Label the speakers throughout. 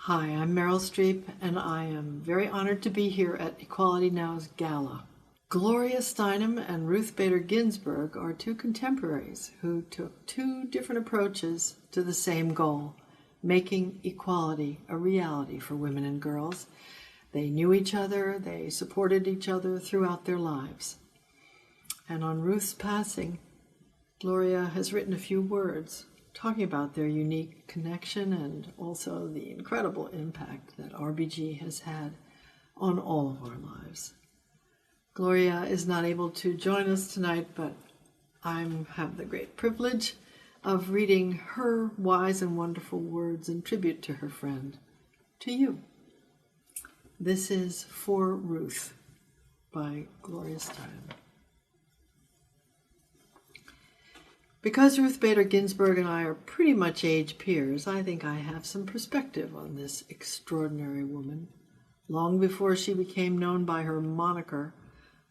Speaker 1: Hi, I'm Meryl Streep, and I am very honored to be here at Equality Now's Gala. Gloria Steinem and Ruth Bader Ginsburg are two contemporaries who took two different approaches to the same goal, making equality a reality for women and girls. They knew each other, they supported each other throughout their lives. And on Ruth's passing, Gloria has written a few words talking about their unique connection and also the incredible impact that RBG has had on all of our lives. Gloria is not able to join us tonight, but I have the great privilege of reading her wise and wonderful words in tribute to her friend, to you. This is For Ruth by Gloria Steinem. Because Ruth Bader Ginsburg and I are pretty much age peers, I think I have some perspective on this extraordinary woman, long before she became known by her moniker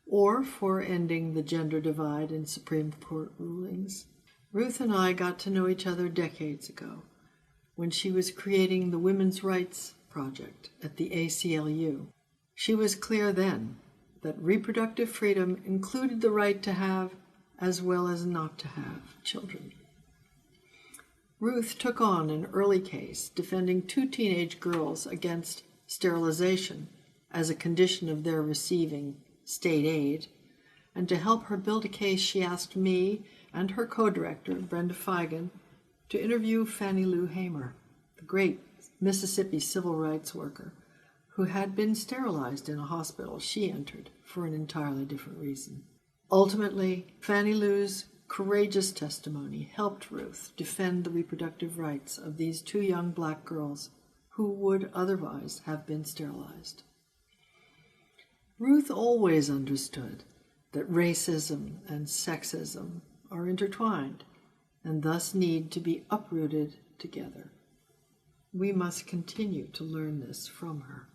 Speaker 1: or for ending the gender divide in Supreme Court rulings. Ruth and I got to know each other decades ago when she was creating the Women's Rights Project at the ACLU. She was clear then that reproductive freedom included the right to have as well as not to have children. Ruth took on an early case defending two teenage girls against sterilization as a condition of their receiving state aid, and to help her build a case, she asked me and her co-director, Brenda Feigen, to interview Fannie Lou Hamer, the great Mississippi civil rights worker who had been sterilized in a hospital she entered for an entirely different reason. Ultimately, Fannie Lou's courageous testimony helped Ruth defend the reproductive rights of these two young black girls who would otherwise have been sterilized. Ruth always understood that racism and sexism are intertwined and thus need to be uprooted together. We must continue to learn this from her.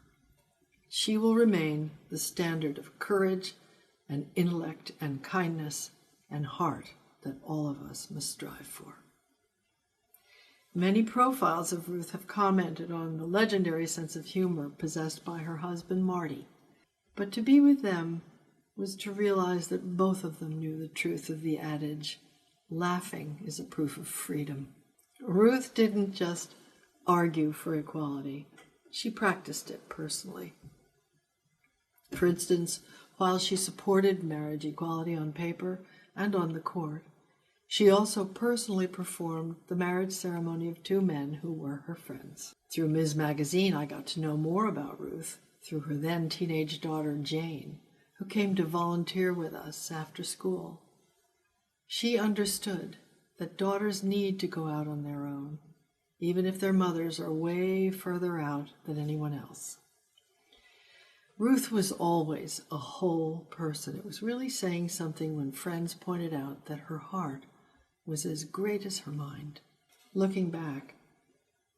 Speaker 1: She will remain the standard of courage and intellect and kindness and heart that all of us must strive for. Many profiles of Ruth have commented on the legendary sense of humor possessed by her husband, Marty. But to be with them was to realize that both of them knew the truth of the adage, laughing is a proof of freedom. Ruth didn't just argue for equality, she practiced it personally. For instance, while she supported marriage equality on paper and on the court, she also personally performed the marriage ceremony of two men who were her friends. Through Ms. Magazine, I got to know more about Ruth through her then teenage daughter, Jane, who came to volunteer with us after school. She understood that daughters need to go out on their own, even if their mothers are way further out than anyone else. Ruth was always a whole person. It was really saying something when friends pointed out that her heart was as great as her mind. Looking back,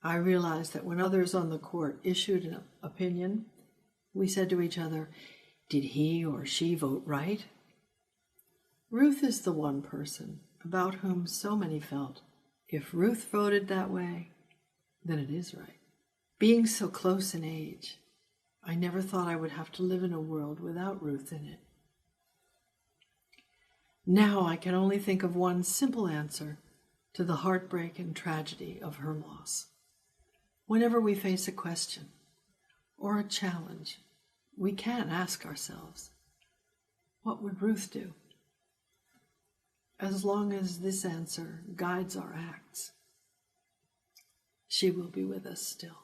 Speaker 1: I realized that when others on the court issued an opinion, we said to each other, did he or she vote right? Ruth is the one person about whom so many felt, if Ruth voted that way, then it is right. Being so close in age, I never thought I would have to live in a world without Ruth in it. Now I can only think of one simple answer to the heartbreak and tragedy of her loss. Whenever we face a question or a challenge, we can ask ourselves, what would Ruth do? As long as this answer guides our acts, she will be with us still.